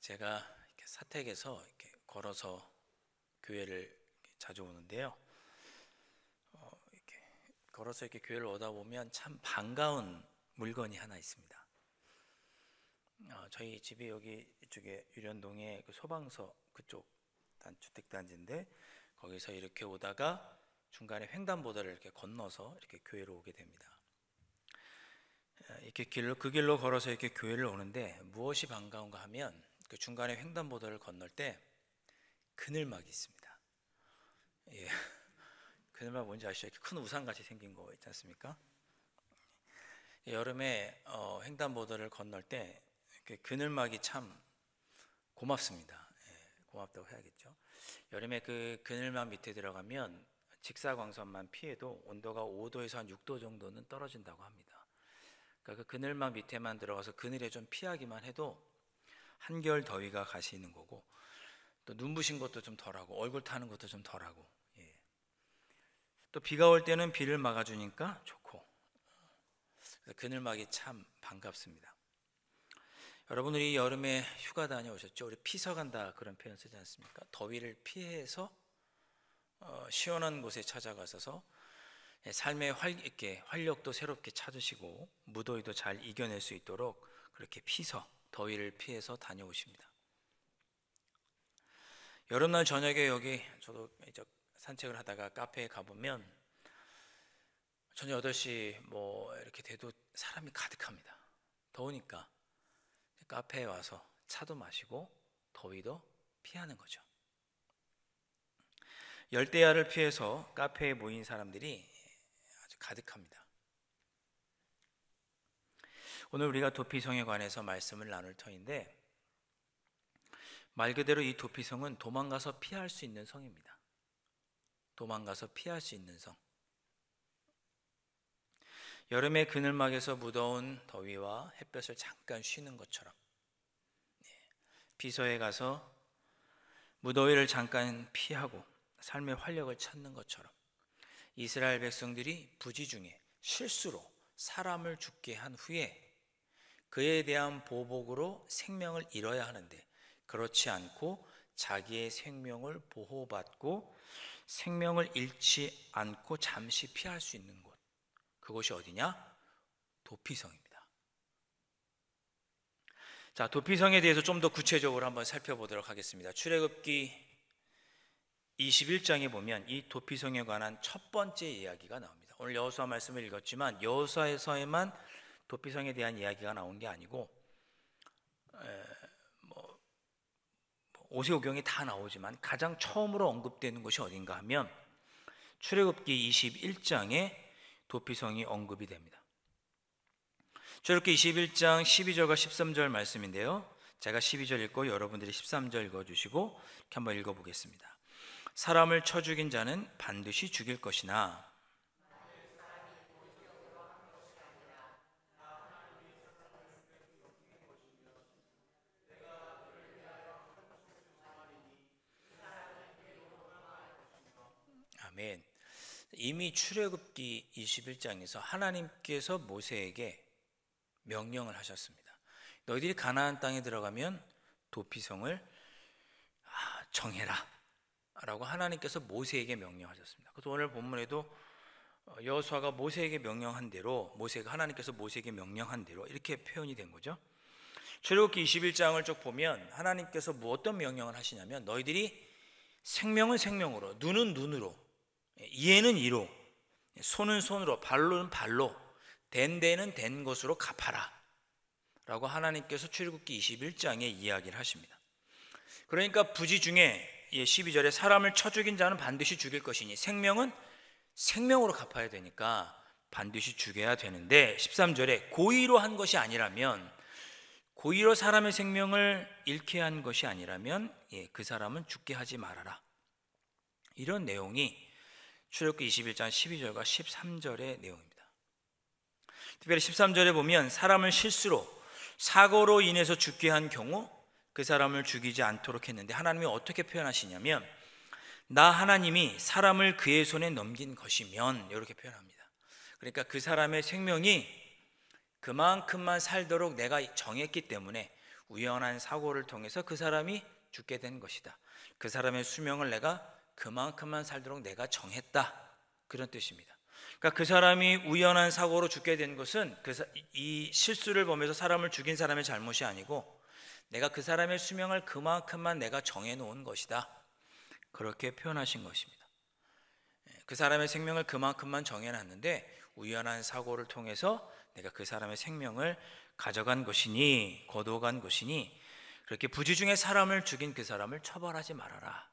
제가 이렇게 사택에서 이렇게 걸어서 교회를 자주 오는데요. 이렇게 걸어서 이렇게 교회를 오다 보면 참 반가운 물건이 하나 있습니다. 저희 집이 여기 이쪽에 유련동에 그 소방서 그쪽 주택 단지인데, 거기서 이렇게 오다가 중간에 횡단보도를 이렇게 건너서 이렇게 교회로 오게 됩니다. 이렇게 그 길로 걸어서 이렇게 교회를 오는데 무엇이 반가운가 하면, 그 중간에 횡단보도를 건널 때 그늘막이 있습니다. 예. 그늘막 뭔지 아시죠? 이렇게 큰 우산같이 생긴 거 있지 않습니까? 여름에 횡단보도를 건널 때 이렇게 그늘막이 참 고맙습니다. 예, 고맙다고 해야겠죠. 여름에 그 그늘막 밑에 들어가면 직사광선만 피해도 온도가 5도에서 한 6도 정도는 떨어진다고 합니다. 그러니까 그 그늘막 밑에만 들어가서 그늘에 좀 피하기만 해도 한겨울 더위가 가시는 거고, 또 눈부신 것도 좀 덜하고 얼굴 타는 것도 좀 덜하고, 예. 또 비가 올 때는 비를 막아주니까 좋고, 그늘막이 참 반갑습니다. 여러분, 우리 여름에 휴가 다녀오셨죠? 우리 피서 간다 그런 표현 쓰지 않습니까? 더위를 피해서 시원한 곳에 찾아가셔서 삶의 이렇게 활력도 새롭게 찾으시고 무더위도 잘 이겨낼 수 있도록 그렇게 더위를 피해서 다녀오십니다. 여름날 저녁에 여기 저도 이제 산책을 하다가 카페에 가보면 저녁 8시 뭐 이렇게 돼도 사람이 가득합니다. 더우니까 카페에 와서 차도 마시고 더위도 피하는 거죠. 열대야를 피해서 카페에 모인 사람들이 아주 가득합니다. 오늘 우리가 도피성에 관해서 말씀을 나눌 터인데, 말 그대로 이 도피성은 도망가서 피할 수 있는 성입니다. 도망가서 피할 수 있는 성. 여름의 그늘막에서 무더운 더위와 햇볕을 잠깐 쉬는 것처럼, 피서에 가서 무더위를 잠깐 피하고 삶의 활력을 찾는 것처럼, 이스라엘 백성들이 부지 중에 실수로 사람을 죽게 한 후에 그에 대한 보복으로 생명을 잃어야 하는데, 그렇지 않고 자기의 생명을 보호받고 생명을 잃지 않고 잠시 피할 수 있는 곳, 그곳이 어디냐? 도피성입니다. 자, 도피성에 대해서 좀 더 구체적으로 한번 살펴보도록 하겠습니다. 출애굽기 21장에 보면 이 도피성에 관한 첫 번째 이야기가 나옵니다. 오늘 여호수아 말씀을 읽었지만 여호수아에서에만 도피성에 대한 이야기가 나온 게 아니고, 오세오경이 다 나오지만 가장 처음으로 언급되는 것이 어딘가 하면 출애굽기 21장에 도피성이 언급이 됩니다. 출애굽기 21장 12절과 13절 말씀인데요, 제가 12절 읽고 여러분들이 13절 읽어주시고 이렇게 한번 읽어보겠습니다. 사람을 쳐 죽인 자는 반드시 죽일 것이나 아멘. 이미 출애굽기 21장에서 하나님께서 모세에게 명령을 하셨습니다. 너희들이 가나안 땅에 들어가면 도피성을 정해라 라고 하나님께서 모세에게 명령하셨습니다. 그래서 오늘 본문에도 여호수아가 모세에게 명령한 대로, 하나님께서 모세에게 명령한 대로 이렇게 표현이 된 거죠. 출애굽기 21장을 쭉 보면 하나님께서 어떤 명령을 하시냐면, 너희들이 생명은 생명으로, 눈은 눈으로, 이에는 이로, 손은 손으로, 발로는 발로, 된 데는 된 것으로 갚아라 라고 하나님께서 출애굽기 21장에 이야기를 하십니다. 그러니까 부지 중에 12절에 사람을 쳐 죽인 자는 반드시 죽일 것이니, 생명은 생명으로 갚아야 되니까 반드시 죽여야 되는데, 13절에 고의로 한 것이 아니라면, 고의로 사람의 생명을 잃게 한 것이 아니라면 그 사람은 죽게 하지 말아라, 이런 내용이 출애굽기 21장 12절과 13절의 내용입니다. 특별히 13절에 보면 사람을 실수로, 사고로 인해서 죽게 한 경우 그 사람을 죽이지 않도록 했는데, 하나님이 어떻게 표현하시냐면, 나 하나님이 사람을 그의 손에 넘긴 것이면, 이렇게 표현합니다. 그러니까 그 사람의 생명이 그만큼만 살도록 내가 정했기 때문에 우연한 사고를 통해서 그 사람이 죽게 된 것이다. 그 사람의 수명을 내가 그만큼만 살도록 내가 정했다. 그런 뜻입니다. 그러니까 그 사람이 우연한 사고로 죽게 된 것은 이 실수를 범해서 사람을 죽인 사람의 잘못이 아니고 내가 그 사람의 수명을 그만큼만 내가 정해놓은 것이다. 그렇게 표현하신 것입니다. 그 사람의 생명을 그만큼만 정해놨는데 우연한 사고를 통해서 내가 그 사람의 생명을 가져간 것이니, 거두어간 것이니 그렇게 부지 중에 사람을 죽인 그 사람을 처벌하지 말아라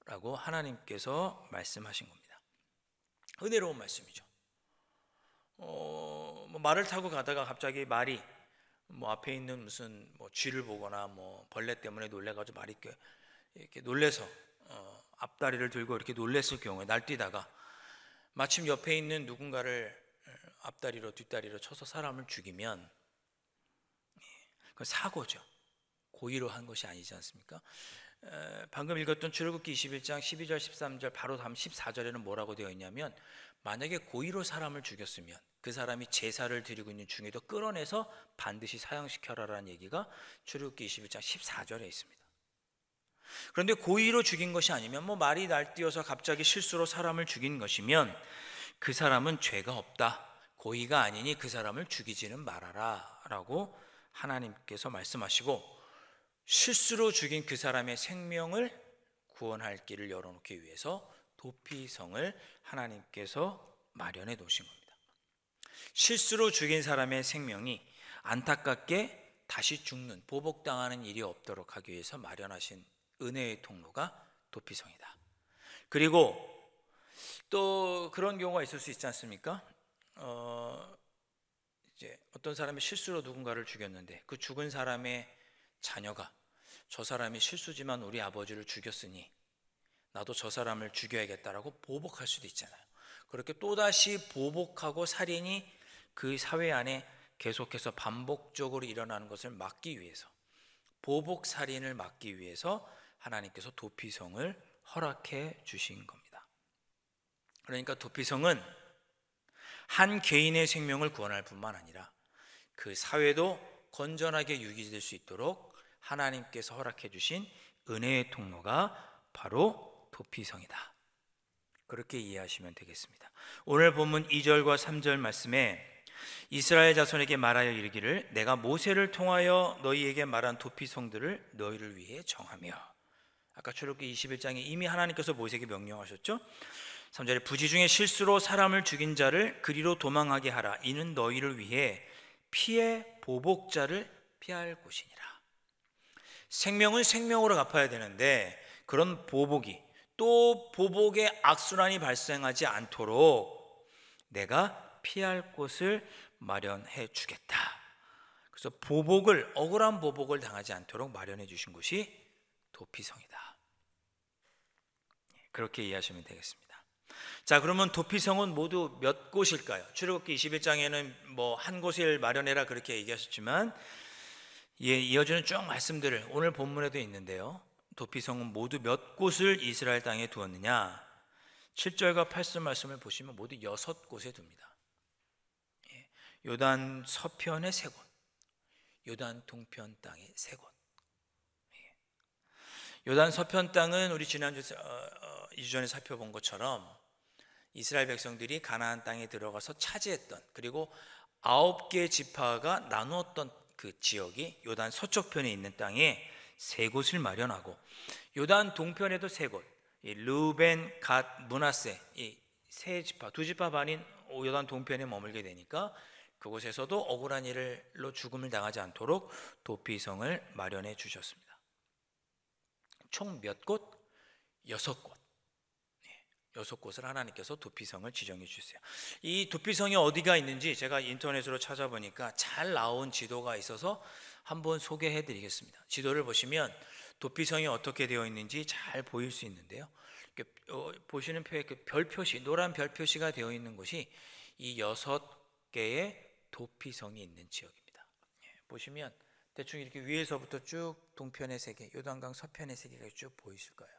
라고 하나님께서 말씀하신 겁니다. 은혜로운 말씀이죠. 말을 타고 가다가 갑자기 말이 앞에 있는 무슨 쥐를 보거나 벌레 때문에 놀래가지고 말이 이렇게 놀래서 앞다리를 들고 이렇게 놀랬을 경우에 날뛰다가 마침 옆에 있는 누군가를 앞다리로 뒷다리로 쳐서 사람을 죽이면 그 사고죠. 고의로 한 것이 아니지 않습니까? 방금 읽었던 출애굽기 21장 12절 13절 바로 다음 14절에는 뭐라고 되어 있냐면 만약에 고의로 사람을 죽였으면 그 사람이 제사를 드리고 있는 중에도 끌어내서 반드시 사형시켜라라는 얘기가 출애굽기 21장 14절에 있습니다. 그런데 고의로 죽인 것이 아니면 말이 날뛰어서 갑자기 실수로 사람을 죽인 것이면 그 사람은 죄가 없다. 고의가 아니니 그 사람을 죽이지는 말아라 라고 하나님께서 말씀하시고 실수로 죽인 그 사람의 생명을 구원할 길을 열어놓기 위해서 도피성을 하나님께서 마련해 놓으신 겁니다. 실수로 죽인 사람의 생명이 안타깝게 다시 죽는, 보복당하는 일이 없도록 하기 위해서 마련하신 은혜의 통로가 도피성이다. 그리고 또 그런 경우가 있을 수 있지 않습니까? 이제 어떤 사람이 실수로 누군가를 죽였는데 그 죽은 사람의 자녀가 저 사람이 실수지만 우리 아버지를 죽였으니 나도 저 사람을 죽여야겠다라고 보복할 수도 있잖아요. 그렇게 또다시 보복하고 살인이 그 사회 안에 계속해서 반복적으로 일어나는 것을 막기 위해서, 보복 살인을 막기 위해서 하나님께서 도피성을 허락해 주신 겁니다. 그러니까 도피성은 한 개인의 생명을 구원할 뿐만 아니라 그 사회도 건전하게 유지될 수 있도록 하나님께서 허락해 주신 은혜의 통로가 바로 도피성이다. 그렇게 이해하시면 되겠습니다. 오늘 본문 2절과 3절 말씀에 이스라엘 자손에게 말하여 이르기를 내가 모세를 통하여 너희에게 말한 도피성들을 너희를 위해 정하며, 아까 출애굽기 21장에 이미 하나님께서 모세에게 명령하셨죠. 3절에 부지 중에 실수로 사람을 죽인 자를 그리로 도망하게 하라. 이는 너희를 위해 피해 보복자를 피할 곳이니라. 생명은 생명으로 갚아야 되는데 그런 보복이 또 보복의 악순환이 발생하지 않도록 내가 피할 곳을 마련해 주겠다. 그래서 억울한 보복을 당하지 않도록 마련해 주신 곳이 도피성이다. 그렇게 이해하시면 되겠습니다. 자, 그러면 도피성은 모두 몇 곳일까요? 출애굽기 21장에는 한 곳을 마련해라 그렇게 얘기하셨지만 이어지는 쭉 말씀들을 오늘 본문에도 있는데요. 도피성은 모두 몇 곳을 이스라엘 땅에 두었느냐? 7절과 8절 말씀을 보시면 모두 6곳에 둡니다. 요단 서편의 3곳, 요단 동편 땅의 3곳. 요단 서편 땅은 우리 지난주 2주 전에 살펴본 것처럼 이스라엘 백성들이 가나안 땅에 들어가서 차지했던, 그리고 9개 지파가 나누었던 그 지역이 요단 서쪽편에 있는 땅에 3곳을 마련하고, 요단 동편에도 3곳, 르우벤, 갓, 므낫세, 이 3지파, 2지파 반인 요단 동편에 머물게 되니까 그곳에서도 억울한 일로 죽음을 당하지 않도록 도피성을 마련해 주셨습니다. 총 몇 곳? 6곳. 6곳을 하나님께서 도피성을 지정해 주세요. 이 도피성이 어디가 있는지 제가 인터넷으로 찾아보니까 잘 나온 지도가 있어서 한번 소개해 드리겠습니다. 지도를 보시면 도피성이 어떻게 되어 있는지 잘 보일 수 있는데요. 보시는 표에 별 표시, 노란 별 표시가 되어 있는 곳이 이 6개의 도피성이 있는 지역입니다. 보시면 대충 이렇게 위에서부터 쭉 동편의 3개, 요단강 서편의 3개가 쭉 보이실 거예요.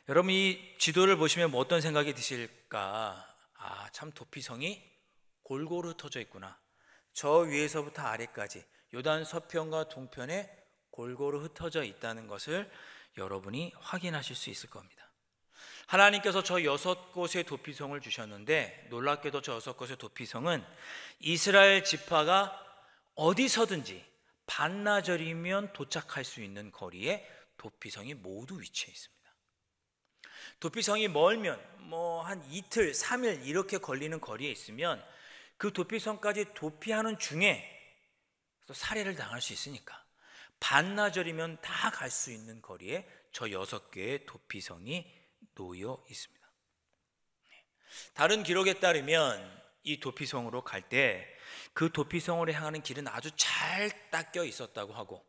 여러분, 이 지도를 보시면 어떤 생각이 드실까? 참 도피성이 골고루 터져 있구나. 저 위에서부터 아래까지 요단 서편과 동편에 골고루 흩어져 있다는 것을 여러분이 확인하실 수 있을 겁니다. 하나님께서 저 6곳의 도피성을 주셨는데 놀랍게도 저 6곳의 도피성은 이스라엘 지파가 어디서든지 반나절이면 도착할 수 있는 거리에 도피성이 모두 위치해 있습니다. 도피성이 멀면 한 이틀, 3일 이렇게 걸리는 거리에 있으면 그 도피성까지 도피하는 중에 또 살해를 당할 수 있으니까 반나절이면 다 갈 수 있는 거리에 저 6개의 도피성이 놓여 있습니다. 다른 기록에 따르면 이 도피성으로 갈 때 그 도피성으로 향하는 길은 아주 잘 닦여 있었다고 하고,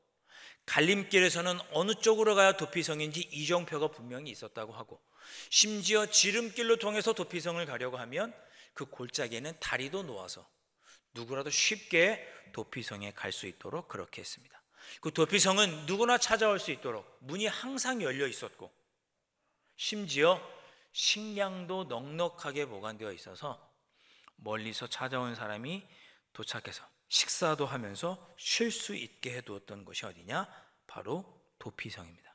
갈림길에서는 어느 쪽으로 가야 도피성인지 이정표가 분명히 있었다고 하고, 심지어 지름길로 통해서 도피성을 가려고 하면 그 골짜기에는 다리도 놓아서 누구라도 쉽게 도피성에 갈 수 있도록 그렇게 했습니다. 그 도피성은 누구나 찾아올 수 있도록 문이 항상 열려 있었고, 심지어 식량도 넉넉하게 보관되어 있어서 멀리서 찾아온 사람이 도착해서 식사도 하면서 쉴 수 있게 해두었던 것이 어디냐? 바로 도피성입니다.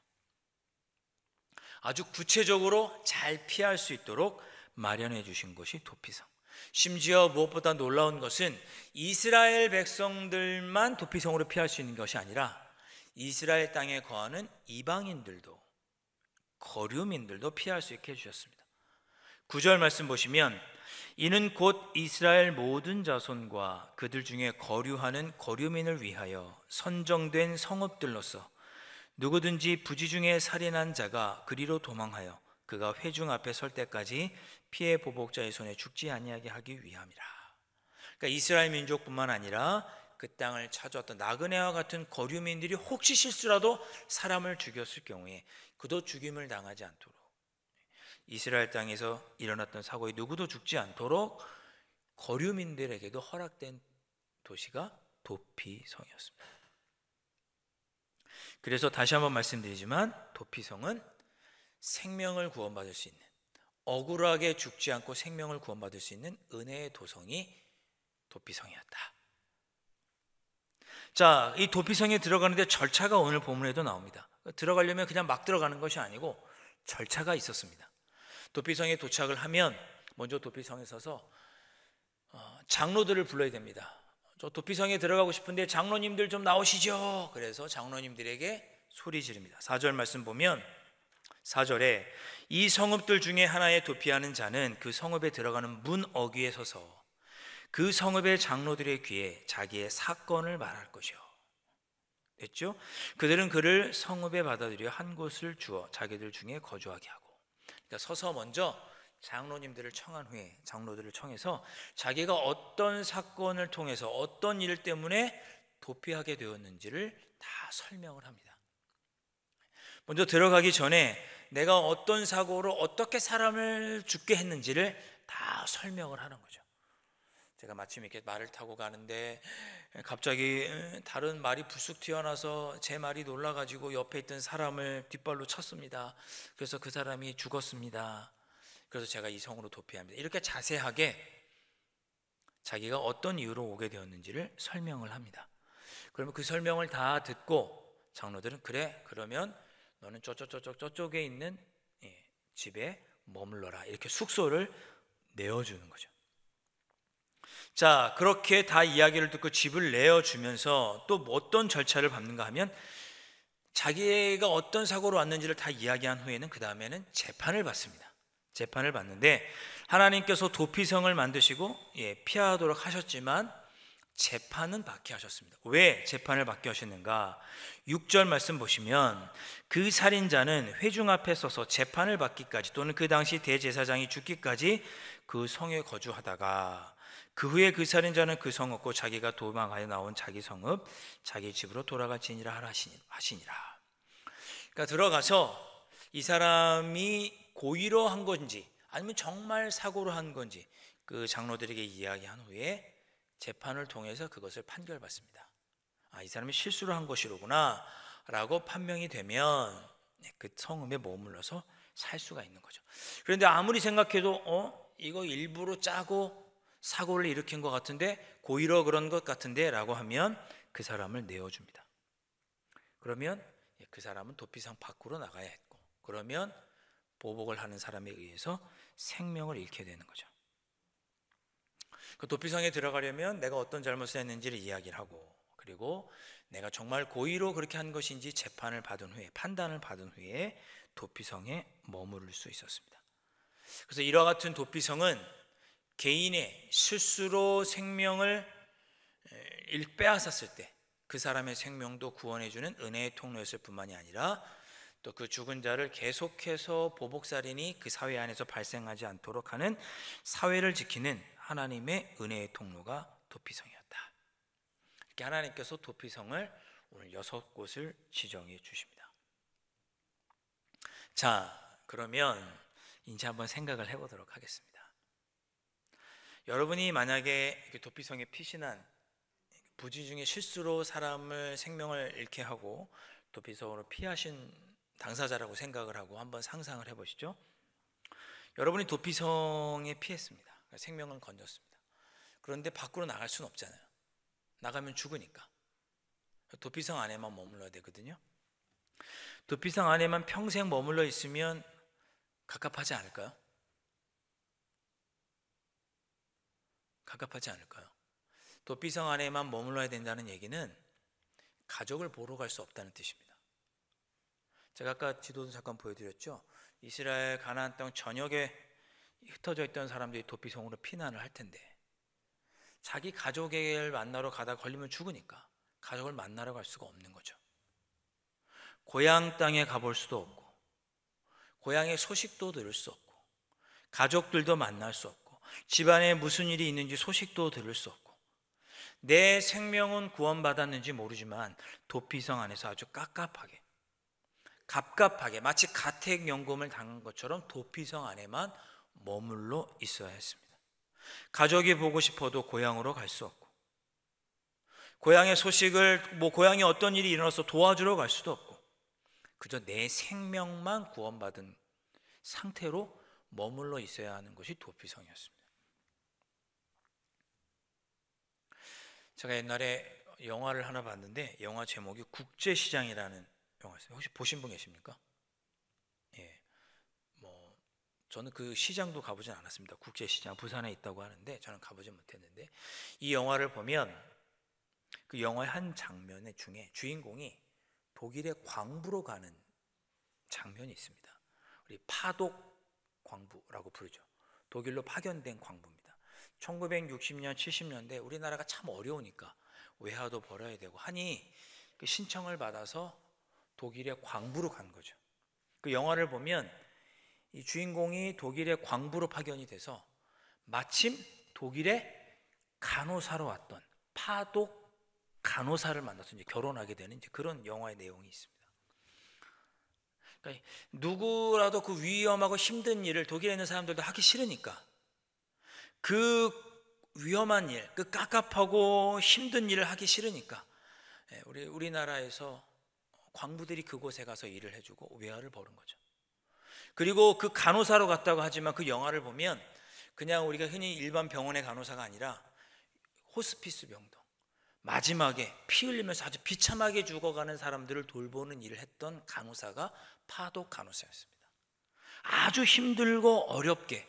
아주 구체적으로 잘 피할 수 있도록 마련해 주신 것이 도피성. 심지어 무엇보다 놀라운 것은 이스라엘 백성들만 도피성으로 피할 수 있는 것이 아니라 이스라엘 땅에 거하는 이방인들도, 거류민들도 피할 수 있게 해주셨습니다. 9절 말씀 보시면 이는 곧 이스라엘 모든 자손과 그들 중에 거류하는 거류민을 위하여 선정된 성읍들로서 누구든지 부지 중에 살인한 자가 그리로 도망하여 그가 회중 앞에 설 때까지 피해 보복자의 손에 죽지 아니하게 하기 위함이라. 그러니까 이스라엘 민족뿐만 아니라 그 땅을 찾아왔던 나그네와 같은 거류민들이 혹시 실수라도 사람을 죽였을 경우에 그도 죽임을 당하지 않도록, 이스라엘 땅에서 일어났던 사고에 누구도 죽지 않도록 거류민들에게도 허락된 도시가 도피성이었습니다. 그래서 다시 한번 말씀드리지만 도피성은 생명을 구원받을 수 있는, 억울하게 죽지 않고 생명을 구원받을 수 있는 은혜의 도성이 도피성이었다. 자, 이 도피성에 들어가는데 절차가 오늘 본문에도 나옵니다. 들어가려면 그냥 막 들어가는 것이 아니고 절차가 있었습니다. 도피성에 도착을 하면 먼저 도피성에 서서 장로들을 불러야 됩니다. 저 도피성에 들어가고 싶은데 장로님들 좀 나오시죠. 그래서 장로님들에게 소리 지릅니다. 4절 말씀 보면 4절에 이 성읍들 중에 하나에 도피하는 자는 그 성읍에 들어가는 문 어귀에 서서 그 성읍의 장로들의 귀에 자기의 사건을 말할 것이요. 됐죠? 그들은 그를 성읍에 받아들여 한 곳을 주어 자기들 중에 거주하게 하고, 그러니까 서서 먼저 장로님들을 청한 후에, 장로들을 청해서 자기가 어떤 사건을 통해서 어떤 일 때문에 도피하게 되었는지를 다 설명을 합니다. 먼저 들어가기 전에 내가 어떤 사고로 어떻게 사람을 죽게 했는지를 다 설명을 하는 거죠. 제가 마침 이렇게 말을 타고 가는데 갑자기 다른 말이 불쑥 튀어나와서 제 말이 놀라가지고 옆에 있던 사람을 뒷발로 쳤습니다. 그래서 그 사람이 죽었습니다. 그래서 제가 이 성으로 도피합니다. 이렇게 자세하게 자기가 어떤 이유로 오게 되었는지를 설명을 합니다. 그러면 그 설명을 다 듣고 장로들은 그래, 그러면 너는 저쪽에 있는 집에 머물러라, 이렇게 숙소를 내어주는 거죠. 자, 그렇게 다 이야기를 듣고 집을 내어주면서 또 어떤 절차를 밟는가 하면 자기가 어떤 사고로 왔는지를 다 이야기한 후에는 그 다음에는 재판을 받습니다. 재판을 받는데 하나님께서 도피성을 만드시고 피하도록 하셨지만 재판은 받게 하셨습니다. 왜 재판을 받게 하셨는가? 6절 말씀 보시면 그 살인자는 회중 앞에 서서 재판을 받기까지 또는 그 당시 대제사장이 죽기까지 그 성에 거주하다가 그 후에 그 살인자는 그 성 얻고 자기가 도망하여 나온 자기 성읍 자기 집으로 돌아갈지니라 하시니라. 그러니까 들어가서 이 사람이 고의로 한 건지 아니면 정말 사고로 한 건지 그 장로들에게 이야기한 후에 재판을 통해서 그것을 판결받습니다. 아, 이 사람이 실수를 한 것이로구나 라고 판명이 되면 그 성읍에 머물러서 살 수가 있는 거죠. 그런데 아무리 생각해도 이거 일부러 짜고 사고를 일으킨 것 같은데, 고의로 그런 것 같은데 라고 하면 그 사람을 내어줍니다. 그러면 그 사람은 도피성 밖으로 나가야 했고, 그러면 보복을 하는 사람에 의해서 생명을 잃게 되는 거죠. 그 도피성에 들어가려면 내가 어떤 잘못을 했는지를 이야기를 하고, 그리고 내가 정말 고의로 그렇게 한 것인지 재판을 받은 후에, 판단을 받은 후에 도피성에 머무를 수 있었습니다. 그래서 이와 같은 도피성은 개인의 실수로 생명을 빼앗았을 때 그 사람의 생명도 구원해주는 은혜의 통로였을 뿐만이 아니라, 또 그 죽은 자를 계속해서 보복살인이 그 사회 안에서 발생하지 않도록 하는 사회를 지키는 하나님의 은혜의 통로가 도피성이었다. 이렇게 하나님께서 도피성을 오늘 6곳을 지정해 주십니다. 자, 그러면 이제 한번 생각을 해보도록 하겠습니다. 여러분이 만약에 도피성에 피신한, 부지 중에 실수로 사람을 생명을 잃게 하고 도피성으로 피하신 당사자라고 생각을 하고 한번 상상을 해보시죠. 여러분이 도피성에 피했습니다. 생명을 건졌습니다. 그런데 밖으로 나갈 수는 없잖아요. 나가면 죽으니까. 도피성 안에만 머물러야 되거든요. 도피성 안에만 평생 머물러 있으면 갑갑하지 않을까요? 갑갑하지 않을까요? 도피성 안에만 머물러야 된다는 얘기는 가족을 보러 갈 수 없다는 뜻입니다. 제가 아까 지도도 잠깐 보여드렸죠. 이스라엘 가나안 땅 전역에 흩어져 있던 사람들이 도피성으로 피난을 할 텐데, 자기 가족을 만나러 가다 걸리면 죽으니까 가족을 만나러 갈 수가 없는 거죠. 고향 땅에 가볼 수도 없고, 고향의 소식도 들을 수 없고, 가족들도 만날 수 없고, 집안에 무슨 일이 있는지 소식도 들을 수 없고, 내 생명은 구원받았는지 모르지만 도피성 안에서 아주 갑갑하게 마치 가택연금을 당한 것처럼 도피성 안에만 머물러 있어야 했습니다. 가족이 보고 싶어도 고향으로 갈 수 없고, 고향의 소식을, 고향에 어떤 일이 일어나서 도와주러 갈 수도 없고, 그저 내 생명만 구원받은 상태로 머물러 있어야 하는 것이 도피성이었습니다. 제가 옛날에 영화를 하나 봤는데, 영화 제목이 국제시장이라는 영화였어요. 혹시 보신 분 계십니까? 예, 저는 그 시장도 가보진 않았습니다. 국제시장 부산에 있다고 하는데 저는 가보진 못했는데, 이 영화를 보면 그 영화의 한 장면 중에 주인공이 독일의 광부로 가는 장면이 있습니다. 우리 파독 광부라고 부르죠. 독일로 파견된 광부입니다. 1960년, 70년대 우리나라가 참 어려우니까 외화도 벌어야 되고 하니 그 신청을 받아서 독일의 광부로 간 거죠. 그 영화를 보면 이 주인공이 독일의 광부로 파견이 돼서 마침 독일의 간호사로 왔던 파독 간호사를 만나서 이제 결혼하게 되는 이제 그런 영화의 내용이 있습니다. 그러니까 누구라도 그 위험하고 힘든 일을 독일에 있는 사람들도 하기 싫으니까 그 위험한 일, 그 깝깝하고 힘든 일을 하기 싫으니까 우리나라에서 광부들이 그곳에 가서 일을 해주고 외화를 버는 거죠. 그리고 그 간호사로 갔다고 하지만 그 영화를 보면 그냥 우리가 흔히 일반 병원의 간호사가 아니라 호스피스 병동, 마지막에 피 흘리면서 아주 비참하게 죽어가는 사람들을 돌보는 일을 했던 간호사가 파독 간호사였습니다. 아주 힘들고 어렵게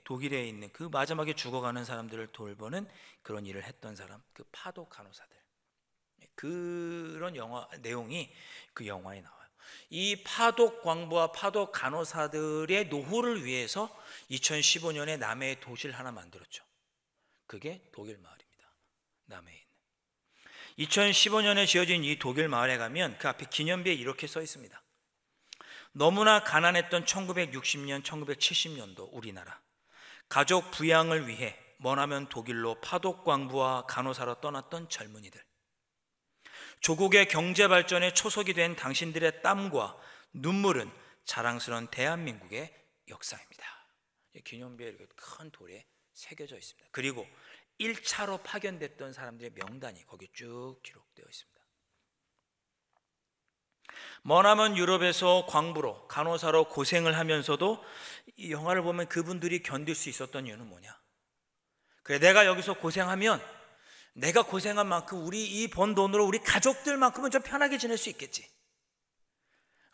독일에 있는 그 마지막에 죽어가는 사람들을 돌보는 그런 일을 했던 사람, 그 파독 간호사들, 그런 영화 내용이 그 영화에 나와요. 이 파독 광부와 파독 간호사들의 노후를 위해서 2015년에 남해에 도시를 하나 만들었죠. 그게 독일 마을입니다. 남해에 있는 2015년에 지어진 이 독일 마을에 가면 그 앞에 기념비에 이렇게 써 있습니다. 너무나 가난했던 1960년, 1970년도 우리나라, 가족 부양을 위해 머나먼 독일로 파독 광부와 간호사로 떠났던 젊은이들, 조국의 경제 발전에 초석이 된 당신들의 땀과 눈물은 자랑스러운 대한민국의 역사입니다. 기념비에 이렇게 큰 돌에 새겨져 있습니다. 그리고 1차로 파견됐던 사람들의 명단이 거기 쭉 기록되어 있습니다. 머나먼 유럽에서 광부로 간호사로 고생을 하면서도 이 영화를 보면 그분들이 견딜 수 있었던 이유는 뭐냐? 그래, 내가 여기서 고생하면 내가 고생한 만큼 우리 이 번 돈으로 우리 가족들만큼은 좀 편하게 지낼 수 있겠지.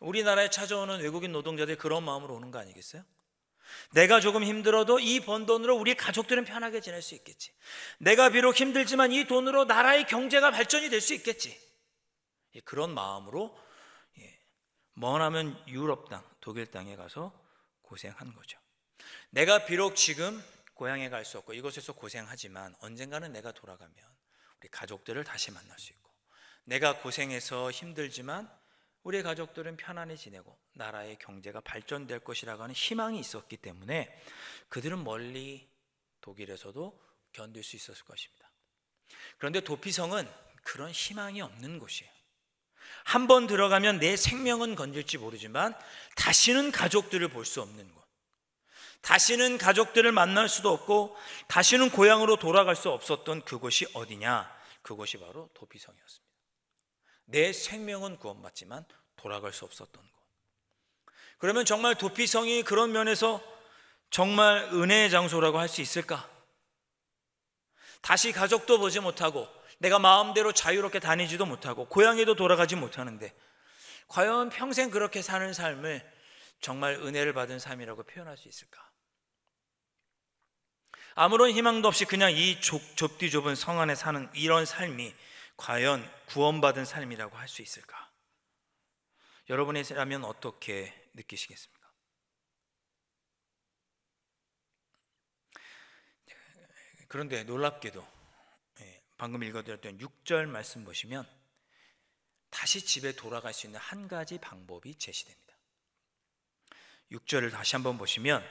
우리나라에 찾아오는 외국인 노동자들이 그런 마음으로 오는 거 아니겠어요? 내가 조금 힘들어도 이 번 돈으로 우리 가족들은 편하게 지낼 수 있겠지. 내가 비록 힘들지만 이 돈으로 나라의 경제가 발전이 될 수 있겠지. 그런 마음으로 머나먼 유럽 땅, 독일 땅에 가서 고생한 거죠. 내가 비록 지금 고향에 갈 수 없고 이곳에서 고생하지만 언젠가는 내가 돌아가면 우리 가족들을 다시 만날 수 있고, 내가 고생해서 힘들지만 우리 가족들은 편안히 지내고 나라의 경제가 발전될 것이라고 하는 희망이 있었기 때문에 그들은 멀리 독일에서도 견딜 수 있었을 것입니다. 그런데 도피성은 그런 희망이 없는 곳이에요. 한 번 들어가면 내 생명은 건질지 모르지만 다시는 가족들을 볼 수 없는 곳, 다시는 가족들을 만날 수도 없고 다시는 고향으로 돌아갈 수 없었던 그곳이 어디냐? 그곳이 바로 도피성이었습니다. 내 생명은 구원받지만 돌아갈 수 없었던 곳. 그러면 정말 도피성이 그런 면에서 정말 은혜의 장소라고 할 수 있을까? 다시 가족도 보지 못하고 내가 마음대로 자유롭게 다니지도 못하고 고향에도 돌아가지 못하는데 과연 평생 그렇게 사는 삶을 정말 은혜를 받은 삶이라고 표현할 수 있을까? 아무런 희망도 없이 그냥 이 좁디 좁은 성 안에 사는 이런 삶이 과연 구원받은 삶이라고 할 수 있을까? 여러분이라면 어떻게 느끼시겠습니까? 그런데 놀랍게도 방금 읽어드렸던 6절 말씀 보시면 다시 집에 돌아갈 수 있는 한 가지 방법이 제시됩니다. 6절을 다시 한번 보시면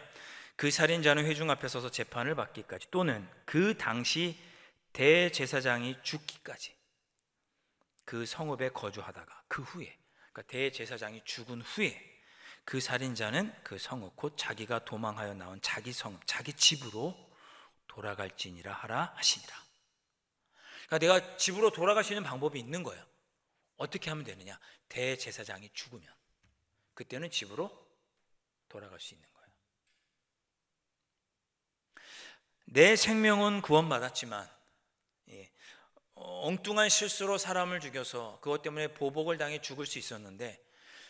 그 살인자는 회중 앞에 서서 재판을 받기까지 또는 그 당시 대제사장이 죽기까지 그 성읍에 거주하다가 그 후에, 그러니까 대제사장이 죽은 후에 그 살인자는 그 성읍 곧 자기가 도망하여 나온 자기 성읍 자기 집으로 돌아갈지니라 하라 하시니라. 그러니까 내가 집으로 돌아갈 수 있는 방법이 있는 거예요. 어떻게 하면 되느냐? 대제사장이 죽으면 그때는 집으로 돌아갈 수 있는 거예요. 내 생명은 구원받았지만 엉뚱한 실수로 사람을 죽여서 그것 때문에 보복을 당해 죽을 수 있었는데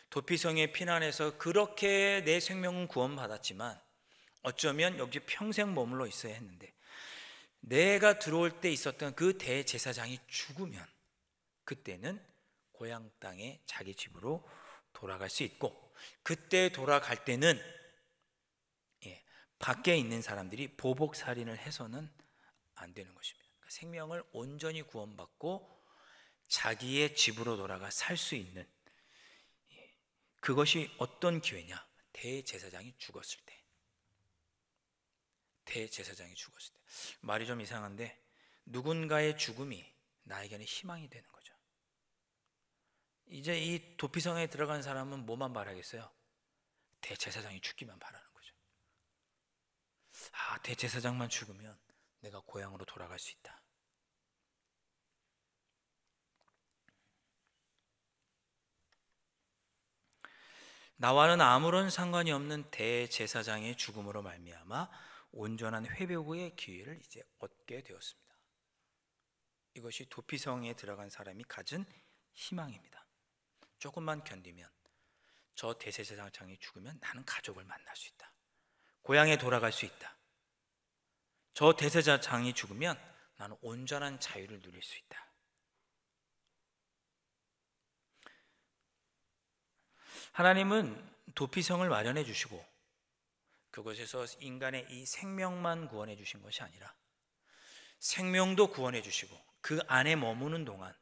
도피성에 피난해서 그렇게 내 생명은 구원받았지만 어쩌면 여기 평생 머물러 있어야 했는데 내가 들어올 때 있었던 그 대제사장이 죽으면 그때는 고향 땅에 자기 집으로 돌아갈 수 있고, 그때 돌아갈 때는 밖에 있는 사람들이 보복살인을 해서는 안 되는 것입니다. 그러니까 생명을 온전히 구원받고 자기의 집으로 돌아가 살 수 있는, 그것이 어떤 기회냐? 대제사장이 죽었을 때. 대제사장이 죽었을 때. 말이 좀 이상한데 누군가의 죽음이 나에게는 희망이 되는 거죠. 이제 이 도피성에 들어간 사람은 뭐만 바라겠어요? 대제사장이 죽기만 바라는 거죠. 아, 대제사장만 죽으면 내가 고향으로 돌아갈 수 있다. 나와는 아무런 상관이 없는 대제사장의 죽음으로 말미암아 온전한 회복의 기회를 이제 얻게 되었습니다. 이것이 도피성에 들어간 사람이 가진 희망입니다. 조금만 견디면 저 대제사장이 죽으면 나는 가족을 만날 수 있다. 고향에 돌아갈 수 있다. 저 대제사장이 죽으면 나는 온전한 자유를 누릴 수 있다. 하나님은 도피성을 마련해 주시고 그곳에서 인간의 이 생명만 구원해 주신 것이 아니라 생명도 구원해 주시고 그 안에 머무는 동안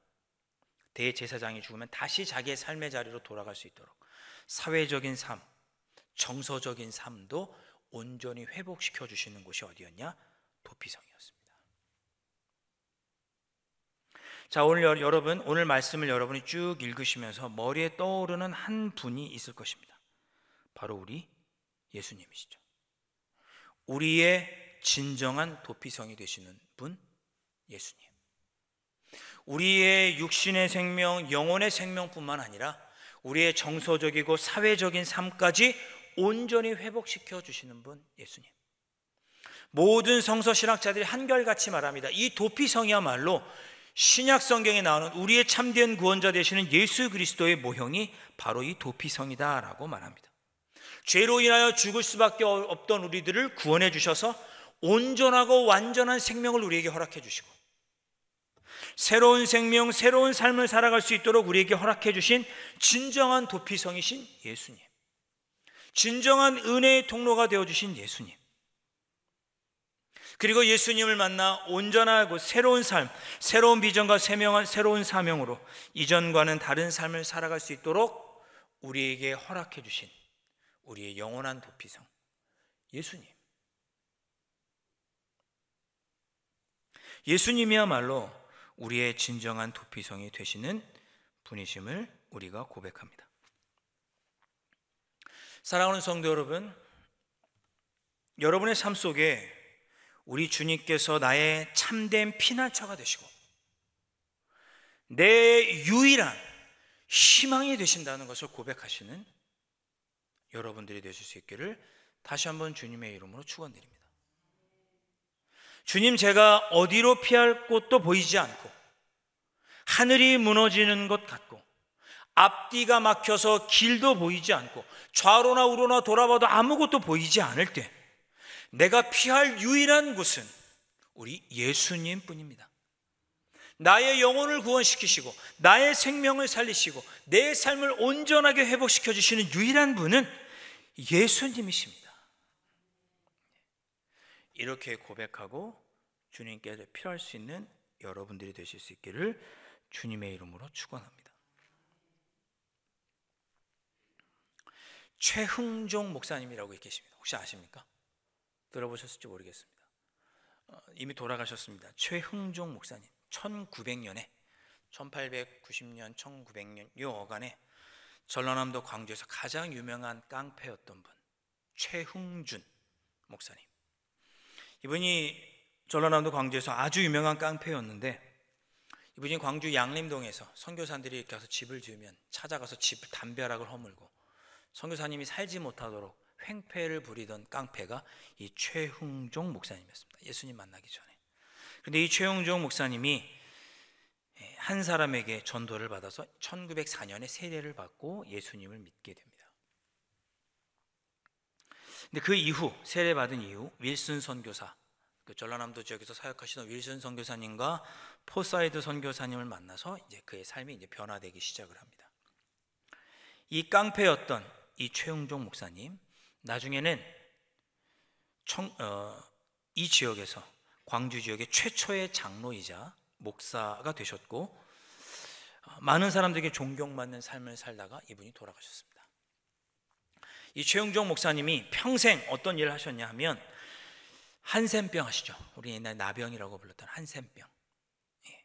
대제사장이 죽으면 다시 자기의 삶의 자리로 돌아갈 수 있도록 사회적인 삶, 정서적인 삶도 온전히 회복시켜 주시는 곳이 어디였냐? 도피성이었습니다. 자, 오늘 말씀을 여러분이 쭉 읽으시면서 머리에 떠오르는 한 분이 있을 것입니다. 바로 우리 예수님이시죠. 우리의 진정한 도피성이 되시는 분, 예수님. 우리의 육신의 생명, 영혼의 생명뿐만 아니라 우리의 정서적이고 사회적인 삶까지 온전히 회복시켜 주시는 분, 예수님. 모든 성서 신학자들이 한결같이 말합니다. 이 도피성이야말로 신약 성경에 나오는 우리의 참된 구원자 되시는 예수 그리스도의 모형이 바로 이 도피성이다라고 말합니다. 죄로 인하여 죽을 수밖에 없던 우리들을 구원해 주셔서 온전하고 완전한 생명을 우리에게 허락해 주시고, 새로운 생명, 새로운 삶을 살아갈 수 있도록 우리에게 허락해 주신 진정한 도피성이신 예수님, 진정한 은혜의 통로가 되어주신 예수님, 그리고 예수님을 만나 온전하고 새로운 삶, 새로운 비전과 새로운 사명으로 이전과는 다른 삶을 살아갈 수 있도록 우리에게 허락해 주신 우리의 영원한 도피성 예수님. 예수님이야말로 우리의 진정한 도피성이 되시는 분이심을 우리가 고백합니다. 사랑하는 성도 여러분, 여러분의 삶 속에 우리 주님께서 나의 참된 피난처가 되시고 내 유일한 희망이 되신다는 것을 고백하시는 여러분들이 되실 수 있기를 다시 한번 주님의 이름으로 축원드립니다. 주님, 제가 어디로 피할 곳도 보이지 않고 하늘이 무너지는 것 같고 앞뒤가 막혀서 길도 보이지 않고 좌로나 우로나 돌아봐도 아무것도 보이지 않을 때 내가 피할 유일한 곳은 우리 예수님 뿐입니다. 나의 영혼을 구원시키시고 나의 생명을 살리시고 내 삶을 온전하게 회복시켜 주시는 유일한 분은 예수님이십니다. 이렇게 고백하고 주님께 필요할 수 있는 여러분들이 되실 수 있기를 주님의 이름으로 축원합니다. 최흥종 목사님이라고 계십니다. 혹시 아십니까? 들어보셨을지 모르겠습니다. 이미 돌아가셨습니다. 최흥종 목사님, 1900년에 1890년, 1900년 이 어간에 전라남도 광주에서 가장 유명한 깡패였던 분, 최흥준 목사님. 이분이 전라남도 광주에서 아주 유명한 깡패였는데, 이분이 광주 양림동에서 선교사들이 이렇게 와서 집을 지으면 찾아가서 집 담벼락을 허물고 선교사님이 살지 못하도록 횡패를 부리던 깡패가 이 최흥종 목사님이었습니다. 예수님 만나기 전에. 그런데 이 최흥종 목사님이 한 사람에게 전도를 받아서 1904년에 세례를 받고 예수님을 믿게 됩니다. 근데 그 이후, 세례받은 이후 윌슨 선교사, 그 전라남도 지역에서 사역하시던 윌슨 선교사님과 포사이드 선교사님을 만나서 이제 그의 삶이 이제 변화되기 시작을 합니다. 이 깡패였던 이 최흥종 목사님, 나중에는 이 지역에서, 광주 지역의 최초의 장로이자 목사가 되셨고, 많은 사람들에게 존경받는 삶을 살다가 이분이 돌아가셨습니다. 이 최흥종 목사님이 평생 어떤 일을 하셨냐 하면, 한센병 아시죠? 우리 옛날 나병이라고 불렀던 한센병,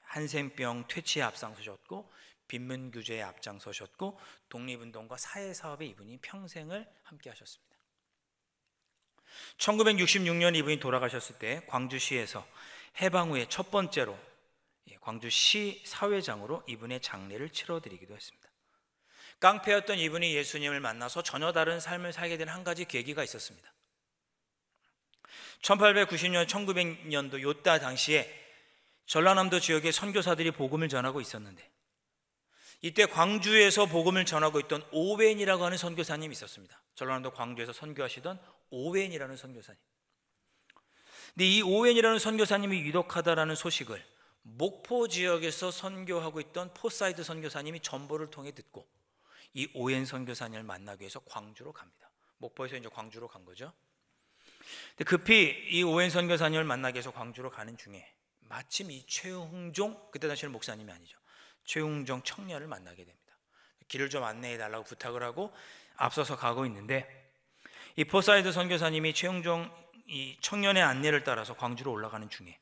한센병 퇴치에 앞장서셨고 빈민규제에 앞장서셨고 독립운동과 사회사업에 이분이 평생을 함께 하셨습니다. 1966년 이분이 돌아가셨을 때 광주시에서 해방 후에 첫 번째로 광주시 사회장으로 이분의 장례를 치러드리기도 했습니다. 깡패였던 이분이 예수님을 만나서 전혀 다른 삶을 살게 된 한 가지 계기가 있었습니다. 1890년, 1900년도 요때 당시에 전라남도 지역에 선교사들이 복음을 전하고 있었는데, 이때 광주에서 복음을 전하고 있던 오웬이라고 하는 선교사님이 있었습니다. 전라남도 광주에서 선교하시던 오웬이라는 선교사님. 근데 이 오웬이라는 선교사님이 위독하다라는 소식을 목포 지역에서 선교하고 있던 포사이드 선교사님이 전보를 통해 듣고 이 오웬 선교사님을 만나기 위해서 광주로 갑니다. 목포에서 이제 광주로 간 거죠. 근데 급히 이 오웬 선교사님을 만나기 위해서 광주로 가는 중에 마침 이 최흥종, 그때 당시에는 목사님이 아니죠, 최흥종 청년을 만나게 됩니다. 길을 좀 안내해 달라고 부탁을 하고 앞서서 가고 있는데, 이 포사이드 선교사님이 최흥종 이 청년의 안내를 따라서 광주로 올라가는 중에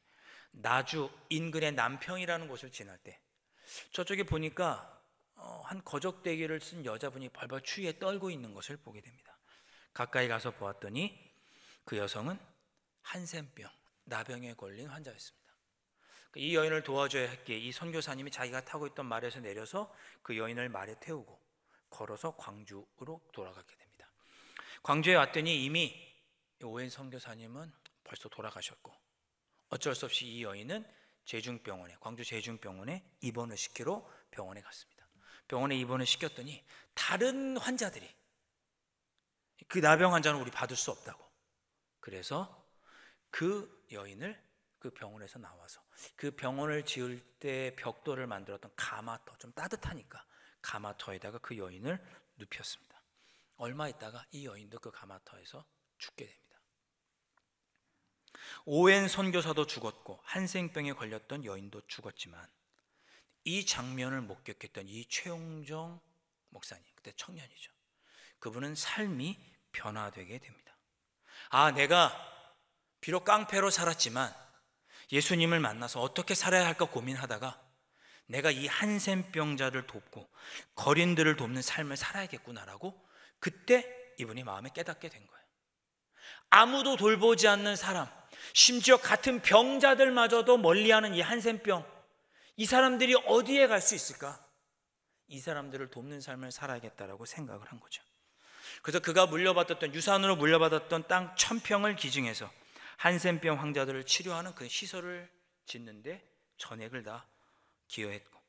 나주 인근의 남평이라는 곳을 지날 때 저쪽에 보니까 한 거적대기를 쓴 여자분이 벌벌 추위에 떨고 있는 것을 보게 됩니다. 가까이 가서 보았더니 그 여성은 한센병, 나병에 걸린 환자였습니다. 이 여인을 도와줘야 했기에 이 선교사님이 자기가 타고 있던 말에서 내려서 그 여인을 말에 태우고 걸어서 광주로 돌아가게 됩니다. 광주에 왔더니 이미 오웬 선교사님은 벌써 돌아가셨고, 어쩔 수 없이 이 여인은 광주 제중병원에 입원을 시키러 병원에 갔습니다. 병원에 입원을 시켰더니 다른 환자들이 그 나병 환자는 우리 받을 수 없다고, 그래서 그 여인을 그 병원에서 나와서 그 병원을 지을 때 벽돌을 만들었던 가마터, 좀 따뜻하니까 가마터에다가 그 여인을 눕혔습니다. 얼마 있다가 이 여인도 그 가마터에서 죽게 됩니다. 오웬 선교사도 죽었고 한센병에 걸렸던 여인도 죽었지만 이 장면을 목격했던 이 최용정 목사님, 그때 청년이죠. 그분은 삶이 변화되게 됩니다. 내가 비록 깡패로 살았지만 예수님을 만나서 어떻게 살아야 할까 고민하다가 내가 이 한센병자를 돕고 거린들을 돕는 삶을 살아야겠구나라고 그때 이분이 마음에 깨닫게 된 거예요. 아무도 돌보지 않는 사람, 심지어 같은 병자들마저도 멀리하는 이 한센병, 이 사람들이 어디에 갈 수 있을까? 이 사람들을 돕는 삶을 살아야겠다라고 생각을 한 거죠. 그래서 그가 유산으로 물려받았던 땅 1000평을 기증해서 한센병 환자들을 치료하는 그 시설을 짓는데 전액을 다 기여했고,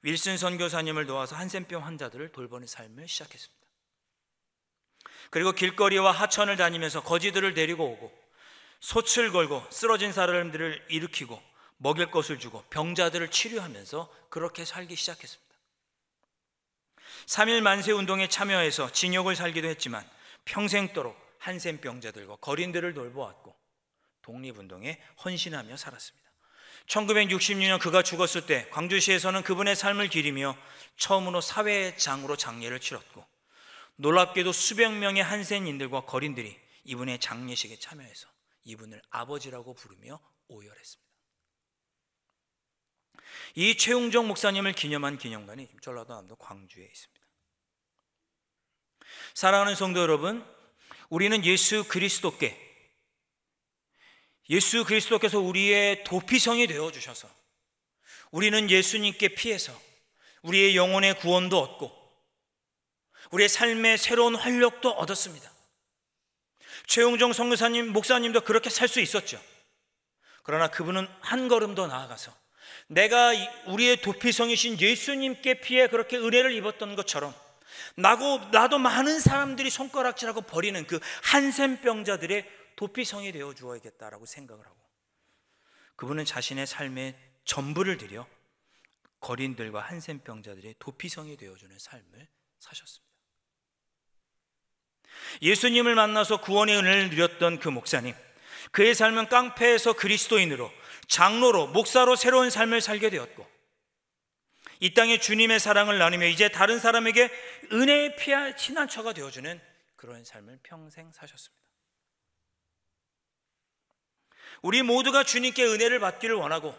윌슨 선교사님을 도와서 한센병 환자들을 돌보는 삶을 시작했습니다. 그리고 길거리와 하천을 다니면서 거지들을 데리고 오고 솥을 걸고 쓰러진 사람들을 일으키고 먹일 것을 주고 병자들을 치료하면서 그렇게 살기 시작했습니다. 3.1 만세 운동에 참여해서 징역을 살기도 했지만 평생도록 한센병자들과 거린들을 돌보았고 독립운동에 헌신하며 살았습니다. 1966년 그가 죽었을 때 광주시에서는 그분의 삶을 기리며 처음으로 사회장으로 장례를 치렀고, 놀랍게도 수백 명의 한센인들과 거린들이 이분의 장례식에 참여해서 이분을 아버지라고 부르며 오열했습니다. 이 최용정 목사님을 기념한 기념관이 전라도남도 광주에 있습니다. 사랑하는 성도 여러분, 우리는 예수 그리스도께서 우리의 도피성이 되어주셔서 우리는 예수님께 피해서 우리의 영혼의 구원도 얻고 우리의 삶의 새로운 활력도 얻었습니다. 최용정 선교사님, 목사님도 그렇게 살 수 있었죠. 그러나 그분은 한 걸음 더 나아가서 내가 우리의 도피성이신 예수님께 피해 그렇게 은혜를 입었던 것처럼 나도 많은 사람들이 손가락질하고 버리는 그 한센병자들의 도피성이 되어 주어야겠다라고 생각을 하고, 그분은 자신의 삶의 전부를 들여 거린들과 한센병자들의 도피성이 되어주는 삶을 사셨습니다. 예수님을 만나서 구원의 은혜를 누렸던 그 목사님, 그의 삶은 깡패에서 그리스도인으로, 장로로, 목사로 새로운 삶을 살게 되었고, 이 땅에 주님의 사랑을 나누며 이제 다른 사람에게 은혜의 피난처가 되어주는 그런 삶을 평생 사셨습니다. 우리 모두가 주님께 은혜를 받기를 원하고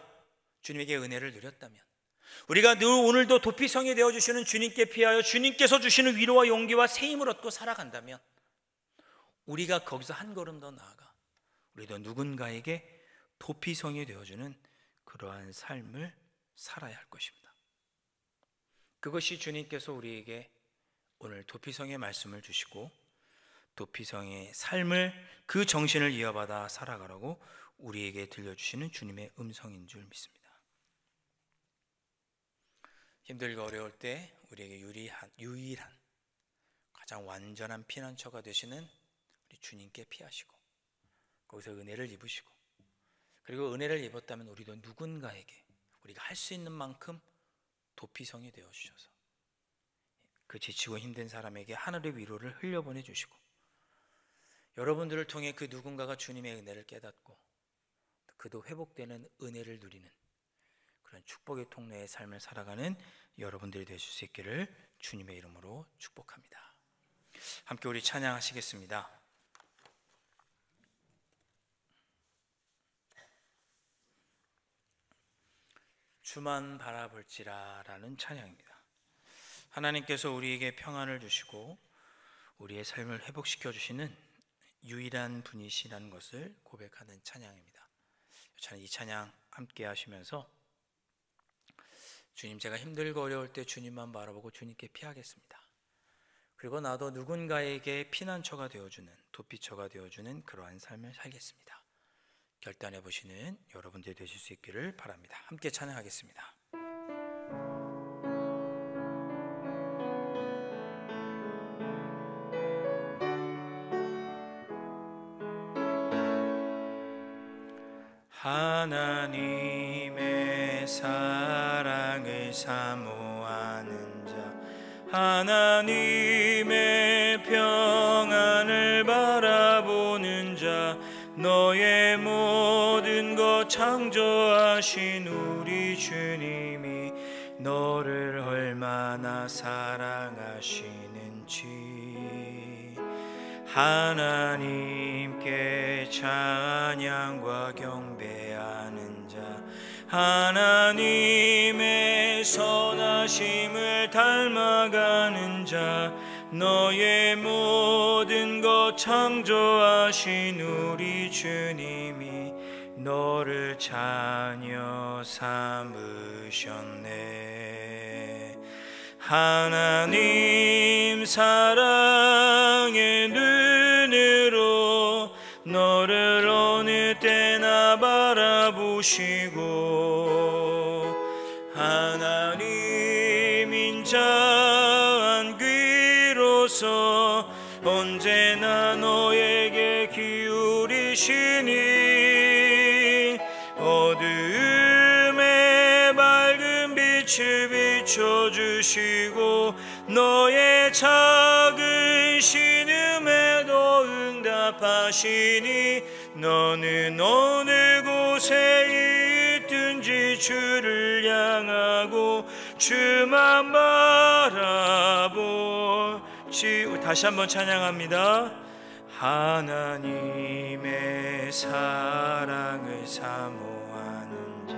주님에게 은혜를 누렸다면, 우리가 늘 오늘도 도피성이 되어주시는 주님께 피하여 주님께서 주시는 위로와 용기와 세임을 얻고 살아간다면, 우리가 거기서 한 걸음 더 나아가 우리도 누군가에게 도피성이 되어주는 그러한 삶을 살아야 할 것입니다. 그것이 주님께서 우리에게 오늘 도피성의 말씀을 주시고 도피성의 삶을, 그 정신을 이어받아 살아가라고 우리에게 들려주시는 주님의 음성인 줄 믿습니다. 힘들고 어려울 때 우리에게 유일한 가장 완전한 피난처가 되시는 우리 주님께 피하시고 거기서 은혜를 입으시고, 그리고 은혜를 입었다면 우리도 누군가에게 우리가 할 수 있는 만큼 도피성이 되어주셔서 그 지치고 힘든 사람에게 하늘의 위로를 흘려보내 주시고, 여러분들을 통해 그 누군가가 주님의 은혜를 깨닫고 그도 회복되는 은혜를 누리는 그런 축복의 통로의 삶을 살아가는 여러분들이 되실 수 있기를 주님의 이름으로 축복합니다. 함께 우리 찬양하시겠습니다. 주만 바라볼지라 라는 찬양입니다. 하나님께서 우리에게 평안을 주시고 우리의 삶을 회복시켜 주시는 유일한 분이시라는 것을 고백하는 찬양입니다. 저는 이 찬양 함께 하시면서 주님, 제가 힘들고 어려울 때 주님만 바라보고 주님께 피하겠습니다. 그리고 나도 누군가에게 피난처가 되어주는, 도피처가 되어주는 그러한 삶을 살겠습니다 결단해 보시는 여러분들이 되실 수 있기를 바랍니다. 함께 찬양하겠습니다. 하나님의 사랑을 사모하는 자, 하나님의 평안을 바라보는 자, 너의 모든 것 창조하신 우리 주님이 너를 얼마나 사랑하시는지 하나님께 찬양과 경배하는 자, 하나님의 선하심을 닮아가는 자, 너의 모든 것 창조하신 우리 주님이 너를 자녀 삼으셨네. 하나님 사랑의 눈으로 너를 어느 때나 바라보시고, 하나님 인자한 귀로서 언제나 너에게 기울이시니 어두움에 밝은 빛을 비춰주시고 너의 작은 신음에도 응답하시니 너는 어느 곳에 있든지 주를 향하고 주만 바라보지. 다시 한번 찬양합니다. 하나님의 사랑을 사모하는 자,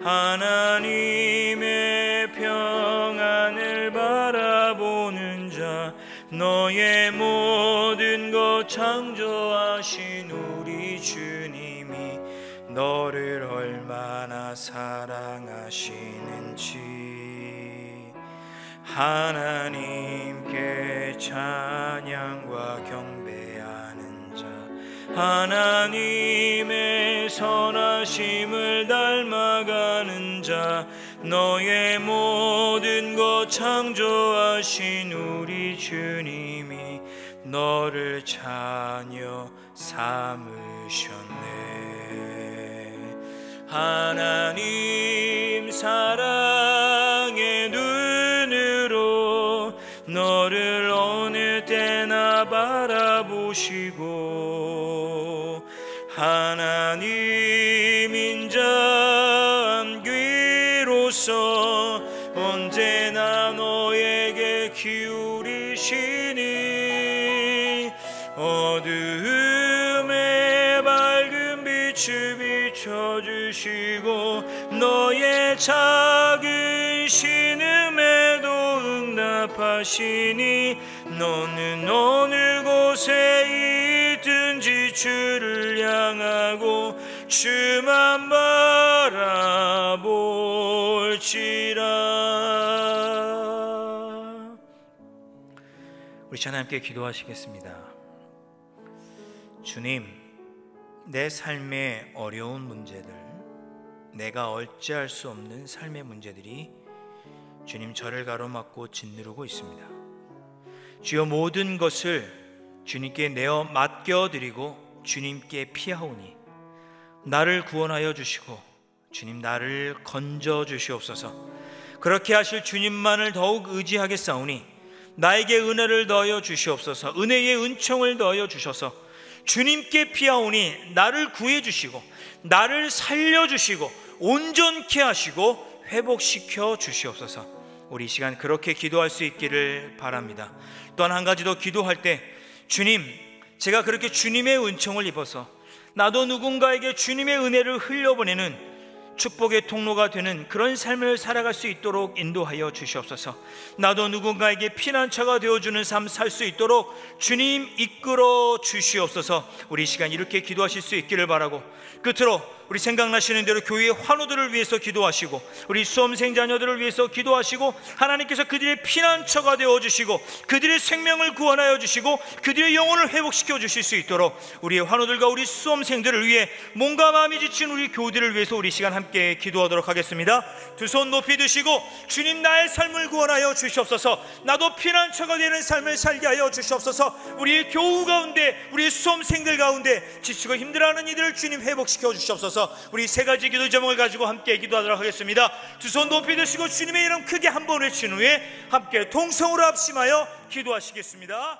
하나님의 평안을 바라보는 자, 너의 모든 것 창조하신 우리 주님이 너를 얼마나 사랑하시는지 하나님께 찬양과 경배하는 자, 하나님의 선하심을 닮아가는 자, 너의 모든 것 창조하신 우리 주님이 너를 자녀 삼으셨네. 하나님 사랑의 눈으로 너를 어느 때나 바라보시고, 하나님 인자한 귀로서 언제나 너에게 기울이시니 어두움에 밝은 빛을 비춰주시고 너의 작은 신음에도 응답하시니 너는 어느 곳에 있든지 주를 향하고 주만 바라볼지라. 우리 하나님께 기도하시겠습니다. 주님, 내 삶의 어려운 문제들, 내가 어찌할 수 없는 삶의 문제들이 주님 저를 가로막고 짓누르고 있습니다. 주여, 모든 것을 주님께 내어 맡겨드리고 주님께 피하오니 나를 구원하여 주시고 주님 나를 건져 주시옵소서. 그렇게 하실 주님만을 더욱 의지하겠사오니 나에게 은혜를 더하여 주시옵소서. 은혜의 은총을 더하여 주셔서 주님께 피하오니 나를 구해 주시고 나를 살려 주시고 온전케 하시고 회복시켜 주시옵소서. 우리 이 시간 그렇게 기도할 수 있기를 바랍니다. 또한 한 가지 더 기도할 때, 주님, 제가 그렇게 주님의 은총을 입어서 나도 누군가에게 주님의 은혜를 흘려보내는 축복의 통로가 되는 그런 삶을 살아갈 수 있도록 인도하여 주시옵소서. 나도 누군가에게 피난처가 되어주는 삶 살 수 있도록 주님 이끌어 주시옵소서. 우리 이 시간 이렇게 기도하실 수 있기를 바라고, 끝으로 우리 생각나시는 대로 교회의 환우들을 위해서 기도하시고 우리 수험생 자녀들을 위해서 기도하시고 하나님께서 그들의 피난처가 되어주시고 그들의 생명을 구원하여 주시고 그들의 영혼을 회복시켜 주실 수 있도록 우리의 환우들과 우리 수험생들을 위해 몸과 마음이 지친 우리 교우들을 위해서 우리 시간 함께 기도하도록 하겠습니다. 두 손 높이 드시고 주님 나의 삶을 구원하여 주시옵소서. 나도 피난처가 되는 삶을 살게 하여 주시옵소서. 우리의 교우 가운데 우리의 수험생들 가운데 지치고 힘들어하는 이들을 주님 회복시켜 주시옵소서. 우리 세 가지 기도 제목을 가지고 함께 기도하도록 하겠습니다. 두 손 높이 드시고 주님의 이름 크게 한번 외친 후에 함께 동성으로 합심하여 기도하시겠습니다.